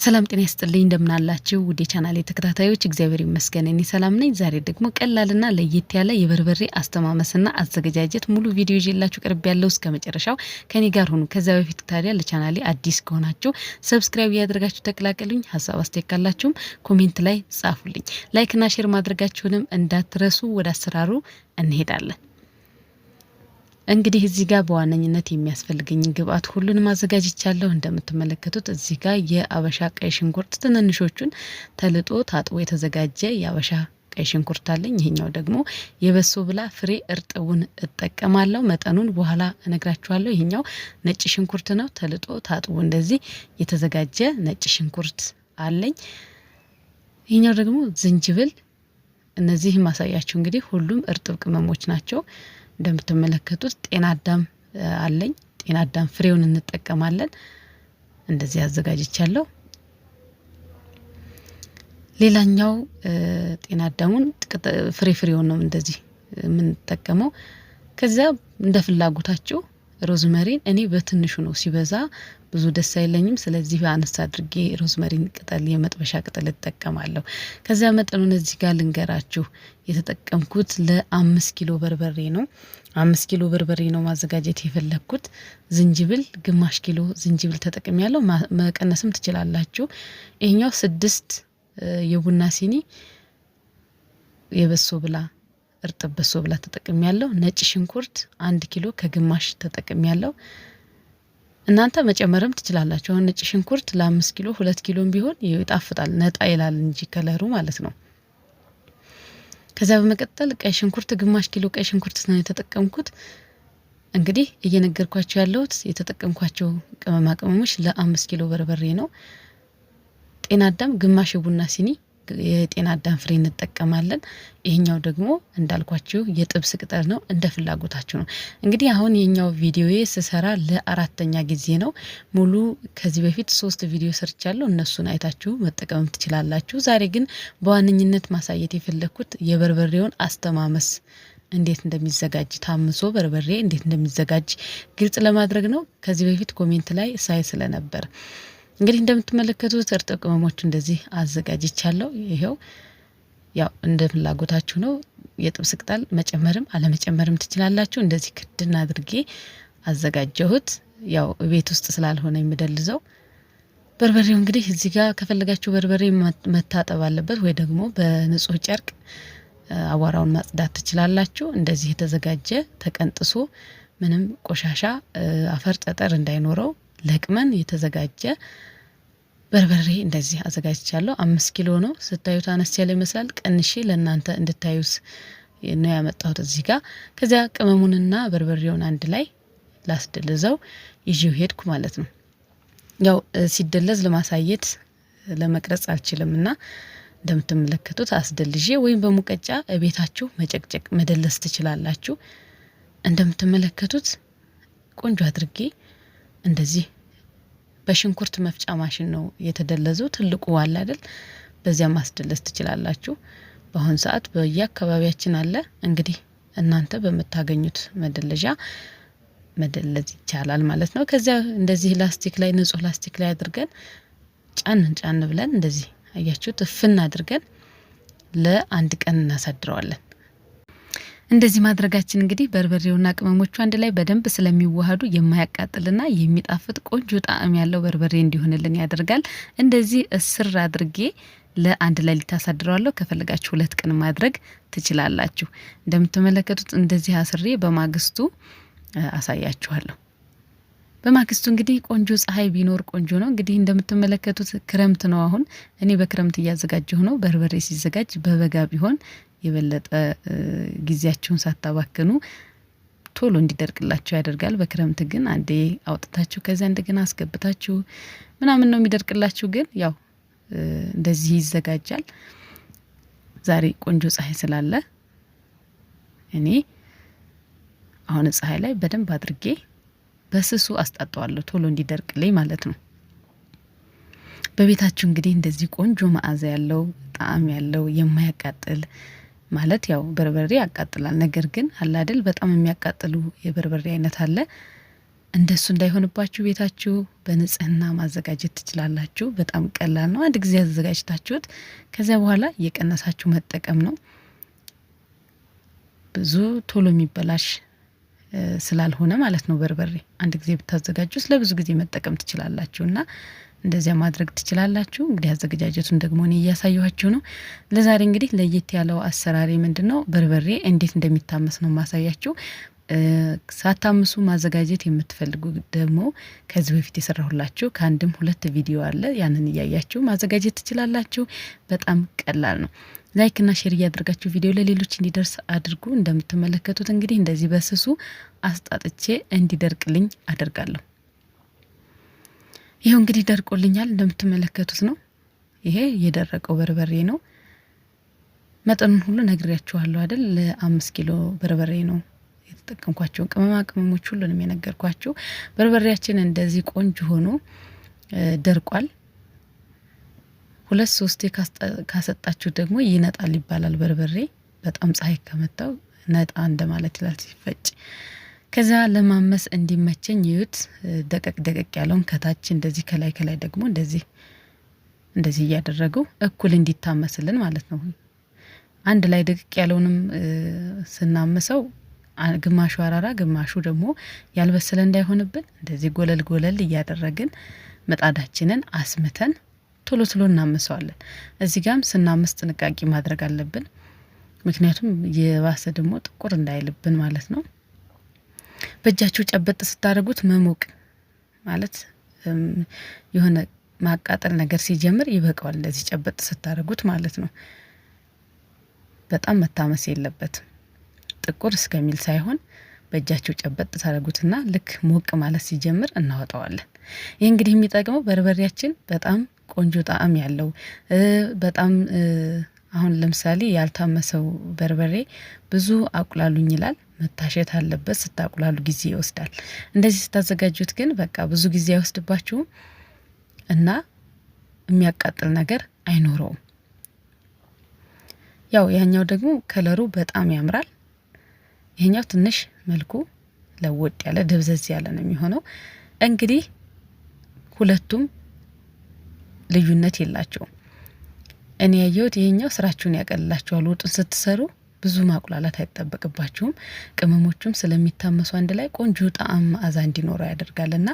ሰላም ጤና ይስጥልኝ እንደምናላችሁ ውድ ቻናሌ ተከታታዮች እግዚአብሔር ይመስገን እኔ ሰላም ነኝ። ዛሬ ደግሞ ቀላልና ለየት ያለ የበርበሬ አስተማመስና አዘገጃጀት ሙሉ ቪዲዮ ይዤላችሁ ቀርቤያለሁ። እስከ መጨረሻው ከኔ ጋር ሁኑ። ከዛ በፊት ታዲያ ለቻናሌ አዲስ ከሆናችሁ ሰብስክራይብ ያድርጋችሁ ተቀላቀሉኝ። ሐሳብ አስተያየት ካላችሁም ኮሜንት ላይ ጻፉልኝ። ላይክ እና ሼር ማድረጋችሁንም እንዳትረሱ። ወደ አሰራሩ እንሄዳለን። እንግዲህ እዚህ ጋር በዋነኝነት የሚያስፈልገኝ ግብአት ሁሉንም አዘጋጅቻለሁ። እንደምትመለከቱት እዚህ ጋር የአበሻ ቀይ ሽንኩርት ትንንሾቹን ተልጦ ታጥቦ የተዘጋጀ የአበሻ ቀይ ሽንኩርት አለኝ። ይሄኛው ደግሞ የበሶ ብላ ፍሬ እርጥቡን እጠቀማለሁ። መጠኑን በኋላ እነግራችኋለሁ። ይሄኛው ነጭ ሽንኩርት ነው። ተልጦ ታጥቦ እንደዚህ የተዘጋጀ ነጭ ሽንኩርት አለኝ። ይሄኛው ደግሞ ዝንጅብል። እነዚህ ማሳያችሁ እንግዲህ ሁሉም እርጥብ ቅመሞች ናቸው። እንደምትመለከቱት ጤና አዳም አለኝ። ጤና አዳም ፍሬውን እንጠቀማለን። እንደዚህ አዘጋጅቻለሁ። ሌላኛው ጤና አዳሙን ፍሬውን ነው እንደዚህ የምንጠቀመው። ከዛ እንደ ፍላጎታችሁ ሮዝመሪን እኔ በትንሹ ነው፣ ሲበዛ ብዙ ደስ አይለኝም። ስለዚህ በአነስ አድርጌ ሮዝመሪን ቅጠል የመጥበሻ ቅጠል እጠቀማለሁ። ከዛ መጠኑን እዚህ ጋር ልንገራችሁ። የተጠቀምኩት ለ5 ኪሎ በርበሬ ነው። 5 ኪሎ በርበሬ ነው ማዘጋጀት የፈለኩት። ዝንጅብል ግማሽ ኪሎ ዝንጅብል ተጠቅሜያለሁ። መቀነስም ትችላላችሁ። ይሄኛው 6 የቡና ሲኒ የበሶ ብላ እርጥብ በሶ ብላ ተጠቅሜያለሁ። ነጭ ሽንኩርት 1 ኪሎ ከግማሽ ተጠቅሜያለሁ። እናንተ መጨመርም ትችላላችሁ። አሁን ነጭ ሽንኩርት ለ5 ኪሎ 2 ኪሎም ቢሆን ይጣፍጣል፣ ነጣ ይላል እንጂ ከለሩ ማለት ነው። ከዛ በመቀጠል ቀይ ሽንኩርት ግማሽ ኪሎ ቀይ ሽንኩርት ነው የተጠቀምኩት። እንግዲህ እየነገርኳችሁ ያለሁት የተጠቀምኳቸው ቅመማ ቅመሞች ለ5 ኪሎ በርበሬ ነው። ጤና አዳም ግማሽ የቡና ሲኒ የጤና አዳም ፍሬ እንጠቀማለን። ይሄኛው ደግሞ እንዳልኳችሁ የጥብስ ቅጠል ነው። እንደ ፍላጎታችሁ ነው። እንግዲህ አሁን የኛው ቪዲዮዬ ስሰራ ለ4ኛ ጊዜ ነው። ሙሉ ከዚህ በፊት 3 ቪዲዮ ሰርቻለሁ። እነሱን አይታችሁ መጠቀም ትችላላችሁ። ዛሬ ግን በዋነኝነት ማሳየት የፈለኩት የበርበሬውን አስተማመስ እንዴት እንደሚዘጋጅ፣ ታምሶ በርበሬ እንዴት እንደሚዘጋጅ ግልጽ ለማድረግ ነው። ከዚህ በፊት ኮሜንት ላይ ሳይ ስለነበር እንግዲህ እንደምትመለከቱት እርጥብ ቅመሞች እንደዚህ አዘጋጅቻለሁ። ይሄው ያው እንደ ፍላጎታችሁ ነው። የጥብስ ቅጠል መጨመርም አለመጨመርም ትችላላችሁ። እንደዚህ ክድና አድርጌ አዘጋጀሁት። ያው ቤት ውስጥ ስላልሆነ የምደልዘው በርበሬው እንግዲህ እዚህ ጋር ከፈለጋችሁ በርበሬ መታጠብ አለበት ወይ ደግሞ በንጹህ ጨርቅ አዋራውን ማጽዳት ትችላላችሁ። እንደዚህ የተዘጋጀ ተቀንጥሶ ምንም ቆሻሻ አፈር ጠጠር እንዳይኖረው ለቅመን የተዘጋጀ በርበሬ እንደዚህ አዘጋጅቻለሁ። 5 ኪሎ ነው። ስታዩት አነስ ያለ ይመስላል። ቀንሼ ለእናንተ እንድታዩስ ነው ያመጣሁት እዚህ ጋር። ከዚያ ቅመሙንና በርበሬውን አንድ ላይ ላስደልዘው ይዤው ሄድኩ ማለት ነው። ያው ሲደለዝ ለማሳየት ለመቅረጽ አልችልምና እንደምትመለከቱት አስደልዤ ወይም በሙቀጫ ቤታችሁ መጨቅጨቅ መደለስ ትችላላችሁ። እንደምትመለከቱት ቆንጆ አድርጌ እንደዚህ በሽንኩርት መፍጫ ማሽን ነው የተደለዘው። ትልቁ ዋላ አይደል? በዚያ ማስደለስ ትችላላችሁ። በአሁን ሰዓት በየአካባቢያችን አለ። እንግዲህ እናንተ በመታገኙት መደለጃ መደለዝ ይቻላል ማለት ነው። ከዚያ እንደዚህ ላስቲክ ላይ ንጹህ ላስቲክ ላይ አድርገን ጫን ብለን እንደዚህ አያችሁት እፍን አድርገን ለአንድ ቀን እናሳድረዋለን። እንደዚህ ማድረጋችን እንግዲህ በርበሬውና ቅመሞቹ አንድ ላይ በደንብ ስለሚዋሃዱ የማያቃጥልና የሚጣፍጥ ቆንጆ ጣዕም ያለው በርበሬ እንዲሆንልን ያደርጋል። እንደዚህ እስር አድርጌ ለአንድ ሌሊት አሳድረዋለሁ። ከፈለጋችሁ 2 ቀን ማድረግ ትችላላችሁ። እንደምትመለከቱት እንደዚህ አስሬ በማግስቱ አሳያችኋለሁ። በማግስቱ እንግዲህ ቆንጆ ፀሐይ ቢኖር ቆንጆ ነው። እንግዲህ እንደምትመለከቱት ክረምት ነው። አሁን እኔ በክረምት እያዘጋጀሁ ነው። በርበሬ ሲዘጋጅ በበጋ ቢሆን የበለጠ ጊዜያችሁን ሳታባክኑ ቶሎ እንዲደርቅላችሁ ያደርጋል። በክረምት ግን አንዴ አውጥታችሁ ከዛ እንደገና አስገብታችሁ ምናምን ነው የሚደርቅላችሁ። ግን ያው እንደዚህ ይዘጋጃል። ዛሬ ቆንጆ ፀሐይ ስላለ እኔ አሁን ፀሐይ ላይ በደንብ አድርጌ በስሱ አስጣጣዋለሁ ቶሎ እንዲደርቅልኝ ማለት ነው። በቤታችሁ እንግዲህ እንደዚህ ቆንጆ መዓዛ ያለው ጣዕም ያለው የማያቃጥል ማለት ያው በርበሬ ያቃጥላል። ነገር ግን አለ አይደል በጣም የሚያቃጥሉ የበርበሬ አይነት አለ። እንደሱ እንዳይሆንባችሁ ቤታችሁ በንጽህና ማዘጋጀት ትችላላችሁ። በጣም ቀላል ነው። አንድ ጊዜ አዘጋጅታችሁት ከዚያ በኋላ እየቀነሳችሁ መጠቀም ነው። ብዙ ቶሎ የሚበላሽ ስላልሆነ ማለት ነው። በርበሬ አንድ ጊዜ ብታዘጋጁት ለብዙ ጊዜ መጠቀም ትችላላችሁና እንደዚያ ማድረግ ትችላላችሁ። እንግዲህ አዘገጃጀቱን ደግሞ እኔ እያሳየኋችሁ ነው። ለዛሬ እንግዲህ ለየት ያለው አሰራሪ ምንድነው? በርበሬ እንዴት እንደሚታመስ ነው ማሳያችሁ። ሳታምሱ ማዘጋጀት የምትፈልጉ ደግሞ ከዚህ በፊት የሰራሁላችሁ ከአንድም ሁለት ቪዲዮ አለ። ያንን እያያችሁ ማዘጋጀት ትችላላችሁ። በጣም ቀላል ነው። ላይክ እና ሼር እያደረጋችሁ ቪዲዮ ለሌሎች እንዲደርስ አድርጉ። እንደምትመለከቱት እንግዲህ እንደዚህ በስሱ አስጣጥቼ እንዲደርቅልኝ አደርጋለሁ። ይሄው እንግዲህ ደርቆልኛል እንደምትመለከቱት ነው። ይሄ የደረቀው በርበሬ ነው። መጠኑን ሁሉ ነግሬያችኋለሁ አይደል? ለ5 ኪሎ በርበሬ ነው የተጠቀምኳቸው። ቅመማ ቅመሞች ሁሉንም የነገርኳችሁ። በርበሬያችን እንደዚህ ቆንጆ ሆኖ ደርቋል። 2-3 ካሰጣችሁ ደግሞ ይነጣል ይባላል። በርበሬ በጣም ፀሐይ ከመታው ነጣ እንደማለት ይላል ሲፈጭ። ከዛ ለማመስ እንዲመቸኝ ይዩት። ደቀቅ ያለውን ከታች እንደዚህ ከላይ ደግሞ እንደዚህ እያደረጉ እኩል እንዲታመስልን ማለት ነው። አንድ ላይ ደቀቅ ያለውንም ስናመሰው ግማሹ አራራ ግማሹ ደግሞ ያልበሰለ እንዳይሆንብን እንደዚህ ጎለል እያደረግን ምጣዳችንን አስምተን ቶሎ እናመሰዋለን። እዚህ ጋም ስናመስ ጥንቃቄ ማድረግ አለብን። ምክንያቱም የባሰ ደግሞ ጥቁር እንዳይልብን ማለት ነው። በእጃችሁ ጨበጥ ስታደርጉት መሞቅ ማለት የሆነ ማቃጠል ነገር ሲጀምር ይበቃዋል። እንደዚህ ጨበጥ ስታደርጉት ማለት ነው። በጣም መታመስ የለበትም። ጥቁር እስከሚል ሳይሆን በእጃችሁ ጨበጥ ታደርጉትና ልክ ሞቅ ማለት ሲጀምር እናወጣዋለን። ይህ እንግዲህ የሚጠቅመው በርበሬያችን በጣም ቆንጆ ጣዕም ያለው በጣም አሁን ለምሳሌ ያልታመሰው በርበሬ ብዙ አቁላሉኝ ይላል። መታሸት አለበት። ስታቁላሉ ጊዜ ይወስዳል። እንደዚህ ስታዘጋጁት ግን በቃ ብዙ ጊዜ አይወስድባችሁም እና የሚያቃጥል ነገር አይኖረውም። ያው ያኛው ደግሞ ከለሩ በጣም ያምራል። ይሄኛው ትንሽ መልኩ ለወጥ ያለ ደብዘዝ ያለ ነው የሚሆነው። እንግዲህ ሁለቱም ልዩነት የላቸውም። እኔ ያየሁት ይሄኛው ስራችሁን ያቀልላችኋል። ወጡን ስትሰሩ ብዙ ማቁላላት አይጠበቅባችሁም። ቅመሞቹም ስለሚታመሱ አንድ ላይ ቆንጆ ጣዕም መዓዛ እንዲኖረው ያደርጋልና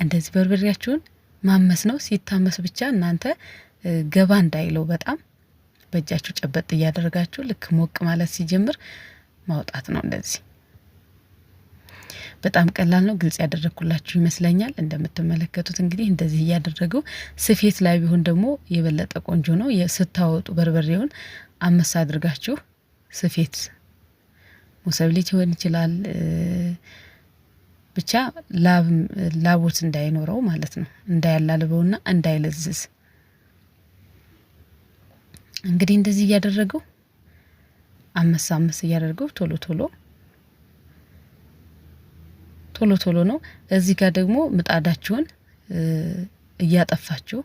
እንደዚህ በርበሬያችሁን ማመስ ነው። ሲታመስ ብቻ እናንተ ገባ እንዳይለው በጣም በእጃችሁ ጨበጥ እያደረጋችሁ ልክ ሞቅ ማለት ሲጀምር ማውጣት ነው። እንደዚህ በጣም ቀላል ነው። ግልጽ ያደረኩላችሁ ይመስለኛል። እንደምትመለከቱት እንግዲህ እንደዚህ እያደረጉ ስፌት ላይ ቢሆን ደግሞ የበለጠ ቆንጆ ነው። ስታወጡ በርበሬውን አመስ አድርጋችሁ ስፌት ሙሰብ ሊሆን ይችላል። ብቻ ላቦት እንዳይኖረው ማለት ነው። እንዳያላልበውና እንዳይለዝዝ እንግዲህ እንደዚህ እያደረጉ አመስ እያደረጉ ቶሎ ነው። እዚህ ጋር ደግሞ ምጣዳችሁን እያጠፋችሁ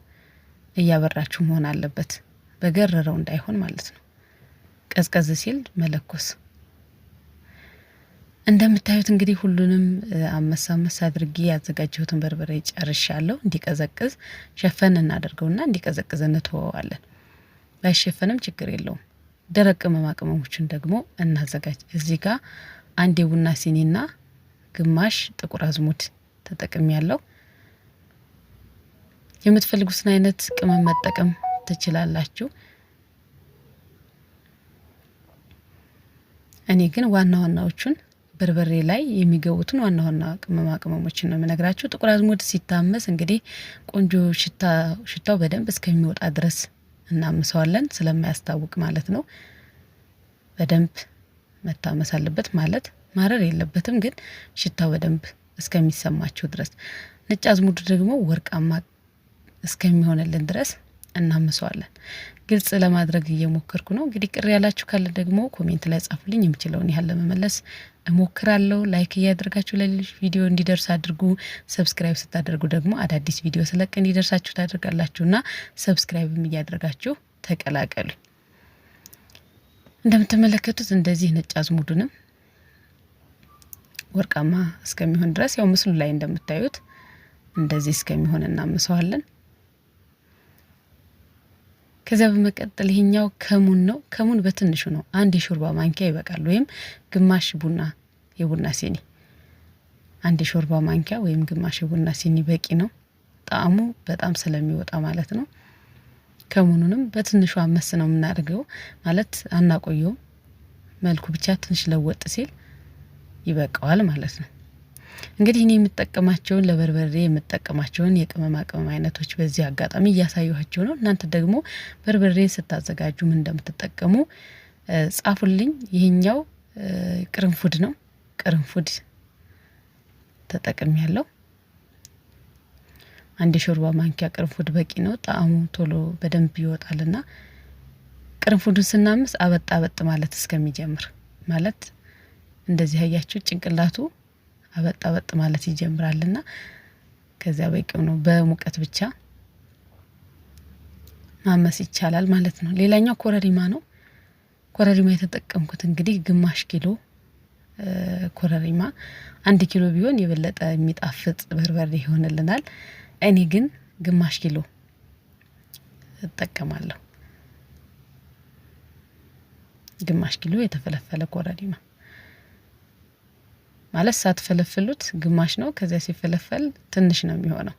እያበራችሁ መሆን አለበት። በገረረው እንዳይሆን ማለት ነው። ቀዝቀዝ ሲል መለኮስ። እንደምታዩት እንግዲህ ሁሉንም አመስ አድርጌ ያዘጋጀሁትን በርበሬ ጨርሻለሁ። እንዲቀዘቅዝ ሸፈን እናደርገውና እንዲቀዘቅዝ እንተወዋለን። ባይሸፈንም ችግር የለውም። ደረቅ ቅመማ ቅመሞችን ደግሞ እናዘጋጅ። እዚህ ጋር አንድ የቡና ሲኒና ግማሽ ጥቁር አዝሙድ ተጠቅሜያለሁ። የምትፈልጉትን አይነት ቅመም መጠቀም ትችላላችሁ። እኔ ግን ዋናዎቹን በርበሬ ላይ የሚገቡትን ዋና ቅመማ ቅመሞችን ነው የምነግራችሁ። ጥቁር አዝሙድ ሲታመስ እንግዲህ ቆንጆ ሽታው በደንብ እስከሚወጣ ድረስ እናምሰዋለን። ስለማያስታውቅ ማለት ነው። በደንብ መታመስ አለበት ማለት ማረር የለበትም፣ ግን ሽታው በደንብ እስከሚሰማችሁ ድረስ። ነጭ አዝሙድ ደግሞ ወርቃማ እስከሚሆንልን ድረስ እናምሰዋለን። ግልጽ ለማድረግ እየሞከርኩ ነው። እንግዲህ ቅር ያላችሁ ካለ ደግሞ ኮሜንት ላይ ጻፉልኝ። የምችለውን ያህል ለመመለስ እሞክራለሁ። ላይክ እያደረጋችሁ ለሌሎች ቪዲዮ እንዲደርስ አድርጉ። ሰብስክራይብ ስታደርጉ ደግሞ አዳዲስ ቪዲዮ ስለቅ እንዲደርሳችሁ ታደርጋላችሁና ሰብስክራይብም እያደረጋችሁ ተቀላቀሉ። እንደምትመለከቱት እንደዚህ ነጭ አዝሙዱንም ወርቃማ እስከሚሆን ድረስ ያው ምስሉ ላይ እንደምታዩት እንደዚህ እስከሚሆን እናምሰዋለን። ከዛ በመቀጠል ይሄኛው ከሙን ነው። ከሙን በትንሹ ነው፣ አንድ የሾርባ ማንኪያ ይበቃል፣ ወይም ግማሽ ቡና የቡና ሲኒ፣ አንድ የሾርባ ማንኪያ ወይም ግማሽ የቡና ሲኒ በቂ ነው፣ ጣዕሙ በጣም ስለሚወጣ ማለት ነው። ከሙኑንም በትንሹ አመስ ነው የምናደርገው ማለት አናቆየው፣ መልኩ ብቻ ትንሽ ለወጥ ሲል ይበቃዋል ማለት ነው። እንግዲህ እኔ የምጠቀማቸውን ለበርበሬ የምጠቀማቸውን የቅመማ ቅመም አይነቶች በዚህ አጋጣሚ እያሳየኋችሁ ነው። እናንተ ደግሞ በርበሬ ስታዘጋጁ ምን እንደምትጠቀሙ ጻፉልኝ። ይሄኛው ቅርንፉድ ነው። ቅርንፉድ ተጠቅሜያለሁ። አንድ የሾርባ ማንኪያ ቅርንፉድ በቂ ነው። ጣዕሙ ቶሎ በደንብ ይወጣልና ቅርንፉዱን ስናምስ አበጥ አበጥ ማለት እስከሚጀምር ማለት እንደዚህ ያያችሁ ጭንቅላቱ አበጥ አበጥ ማለት ይጀምራልና ከዛ በቂው ነው። በሙቀት ብቻ ማመስ ይቻላል ማለት ነው። ሌላኛው ኮረሪማ ነው። ኮረሪማ የተጠቀምኩት እንግዲህ ግማሽ ኪሎ ኮረሪማ፣ 1 ኪሎ ቢሆን የበለጠ የሚጣፍጥ በርበሬ ይሆንልናል። እኔ ግን ግማሽ ኪሎ እጠቀማለሁ። ግማሽ ኪሎ የተፈለፈለ ኮረሪማ ማለት ሳትፈለፍሉት ግማሽ ነው። ከዛ ሲፈለፈል ትንሽ ነው የሚሆነው።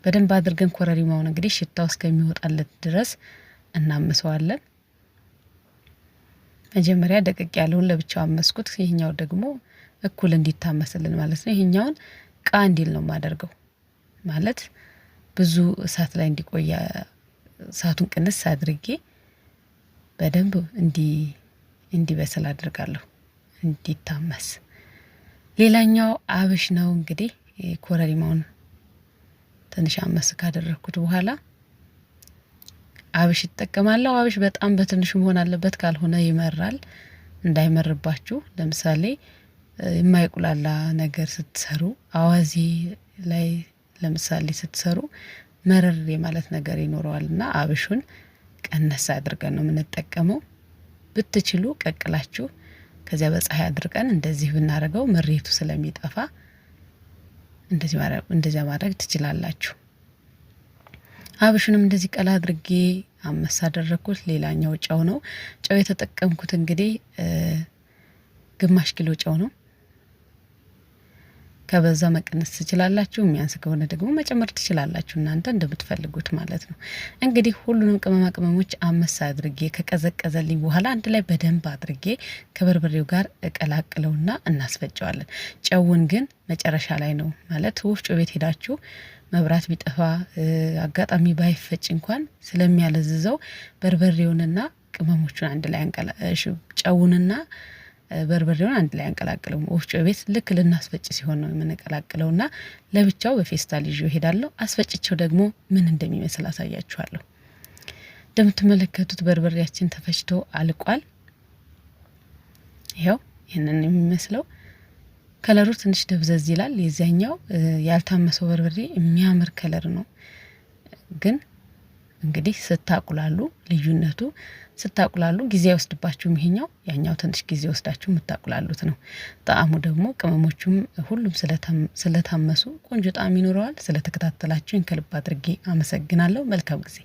በደንብ አድርገን ኮረሪማውን እንግዲህ ሽታው እስከሚወጣለት ድረስ እናምሰዋለን። መጀመሪያ ደቀቅ ያለውን ለብቻው አመስኩት። ይሄኛው ደግሞ እኩል እንዲታመስልን ማለት ነው። ይሄኛውን ቃ እንዲል ነው ማደርገው ማለት ብዙ እሳት ላይ እንዲቆያ እሳቱን ቅንስ አድርጌ በደንብ እንዲበስል አድርጋለሁ እንዲታመስ። ሌላኛው አብሽ ነው። እንግዲህ ኮረሪማውን ትንሽ አመስ ካደረኩት በኋላ አብሽ ይጠቀማለሁ። አብሽ በጣም በትንሹ መሆን አለበት፣ ካልሆነ ይመራል። እንዳይመርባችሁ ለምሳሌ የማይቁላላ ነገር ስትሰሩ አዋዜ ላይ ለምሳሌ ስትሰሩ መረር የማለት ነገር ይኖረዋልና አብሹን ቀነስ አድርገን ነው የምንጠቀመው። ብትችሉ ቀቅላችሁ ከዚያ በፀሐይ አድርቀን እንደዚህ ብናደርገው መሬቱ ስለሚጠፋ እንደዚህ ማድረግ ትችላላችሁ። አብሹንም እንደዚህ ቀላ አድርጌ አመስ አደረኩት። ሌላኛው ጨው ነው። ጨው የተጠቀምኩት እንግዲህ ግማሽ ኪሎ ጨው ነው። ከበዛ መቀነስ ትችላላችሁ፣ የሚያንስ ከሆነ ደግሞ መጨመር ትችላላችሁ፣ እናንተ እንደምትፈልጉት ማለት ነው። እንግዲህ ሁሉንም ቅመማ ቅመሞች አመስ አድርጌ ከቀዘቀዘልኝ በኋላ አንድ ላይ በደንብ አድርጌ ከበርበሬው ጋር እቀላቅለውና እናስፈጨዋለን። ጨውን ግን መጨረሻ ላይ ነው ማለት ወፍጮ ቤት ሄዳችሁ መብራት ቢጠፋ አጋጣሚ ባይፈጭ እንኳን ስለሚያለዝዘው በርበሬውንና ቅመሞቹን አንድ ላይ ጨውንና በርበሬውን አንድ ላይ አንቀላቅለው ወፍጮ ቤት ልክ ልናስፈጭ ሲሆን ነው የምንቀላቅለውና ለብቻው በፌስታል ይዤ ሄዳለሁ። አስፈጭቸው ደግሞ ምን እንደሚመስል አሳያችኋለሁ። እንደምትመለከቱት በርበሬያችን ተፈጭቶ አልቋል። ይሄው ይሄንን የሚመስለው ከለሩ ትንሽ ደብዘዝ ይላል። የዚያኛው ያልታመሰው በርበሬ የሚያምር ከለር ነው። ግን እንግዲህ ስታቁላሉ ልዩነቱ ስታቁላሉ ጊዜ አይወስድባችሁም። ይሄኛው ያኛው ትንሽ ጊዜ ወስዳችሁ የምታቁላሉት ነው። ጣዕሙ ደግሞ ቅመሞቹም ሁሉም ስለታመሱ ቆንጆ ጣዕም ይኖረዋል። ስለተከታተላችሁኝ ከልብ አድርጌ አመሰግናለሁ። መልካም ጊዜ